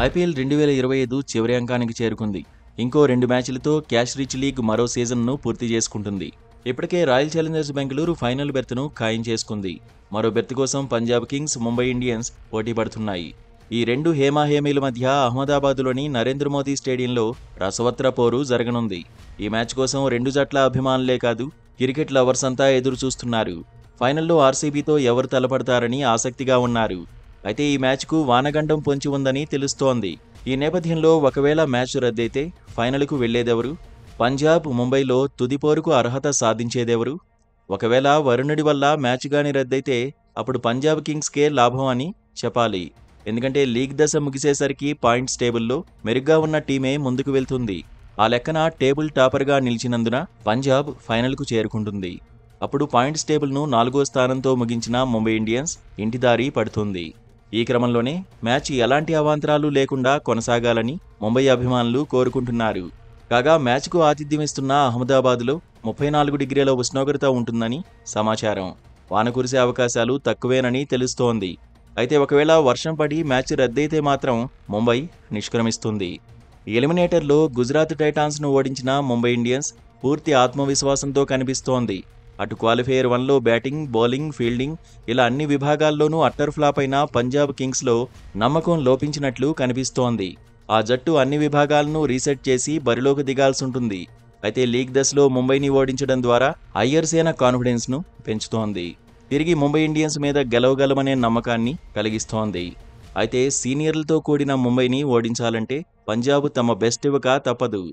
IPL 2025 చివరి అంకానికి చేరుకుంది. ఇంకో 2 మ్యాచ్లతో క్యాష్ రిచ్ లీగ్ మరో సీజన్ను పూర్తి చేసుకుంటుంది. ఇప్పటికే రాయల్ ఛాలెంజర్స్ బెంగళూరు ఫైనల్ బెర్త్ను ఖాయం చేసుకుంది. మరో బెర్త్ కోసం పంజాబ్ కింగ్స్, ముంబై ఇండియన్స్ పోటీ పడుతున్నాయి. ఈ రెండు హేమాహేమీల మధ్య అహ్మదాబాద్లోని నరేంద్ర మోదీ స్టేడియంలో రసవత్ర పోరు జరగనుంది. ఈ మ్యాచ్ కోసం రెండు జట్ల అభిమానులే కాదు, క్రికెట్ లవర్స్ అంతా ఎదురు చూస్తున్నారు. ఫైనల్లో ఆర్సీబీతో ఎవరు తలపడతారని ఆసక్తిగా ఉన్నారు. అయితే ఈ మ్యాచ్కు వానగండం పొంచి ఉందని తెలుస్తోంది. ఈ నేపథ్యంలో ఒకవేళ మ్యాచ్ రద్దయితే ఫైనల్కు వెళ్లేదెవరు? పంజాబ్, ముంబైలో తుది పోరుకు అర్హత సాధించేదెవరు? ఒకవేళ వరుణుడి వల్ల మ్యాచ్ గాని రద్దయితే అప్పుడు పంజాబ్ కింగ్స్కే లాభం అని చెప్పాలి. ఎందుకంటే లీగ్ దశ ముగిసేసరికి పాయింట్స్ టేబుల్లో మెరుగ్గా ఉన్న టీమే ముందుకు వెళ్తుంది. ఆ లెక్కన టేబుల్ టాపర్గా నిలిచినందున పంజాబ్ ఫైనల్కు చేరుకుంటుంది. అప్పుడు పాయింట్స్ టేబుల్ను 4వ స్థానంతో ముగించిన ముంబై ఇండియన్స్ ఇంటిదారి పడుతుంది. ఈ క్రమంలోనే మ్యాచ్ ఎలాంటి అవాంతరాలు లేకుండా కొనసాగాలని ముంబై అభిమానులు కోరుకుంటున్నారు. కాగా మ్యాచ్కు ఆతిథ్యమిస్తున్న అహ్మదాబాద్లో 34 డిగ్రీల ఉష్ణోగ్రత ఉంటుందని సమాచారం. వాన కురిసే అవకాశాలు తక్కువేనని తెలుస్తోంది. అయితే ఒకవేళ వర్షం పడి మ్యాచ్ రద్దయితే మాత్రం ముంబై నిష్క్రమిస్తుంది. ఎలిమినేటర్లో గుజరాత్ టైటాన్స్ను ఓడించిన ముంబై ఇండియన్స్ పూర్తి ఆత్మవిశ్వాసంతో కనిపిస్తోంది. అటు క్వాలిఫైయర్ 1లో బ్యాటింగ్, బౌలింగ్, ఫీల్డింగ్ ఇలా అన్ని విభాగాల్లోనూ అట్టర్ ఫ్లాప్ అయిన పంజాబ్ కింగ్స్లో నమ్మకం లోపించినట్లు కనిపిస్తోంది. ఆ జట్టు అన్ని విభాగాలను రీసెట్ చేసి బరిలోకి దిగాల్సుంటుంది. అయితే లీగ్ దశలో ముంబైని ఓడించడం ద్వారా అయ్యర్ సేన కాన్ఫిడెన్స్ను పెంచుతోంది. తిరిగి ముంబై ఇండియన్స్ మీద గెలవగలమనే నమ్మకాన్ని కలిగిస్తోంది. అయితే సీనియర్లతో కూడిన ముంబైని ఓడించాలంటే పంజాబ్ తమ బెస్ట్ ఇవ్వక తప్పదు.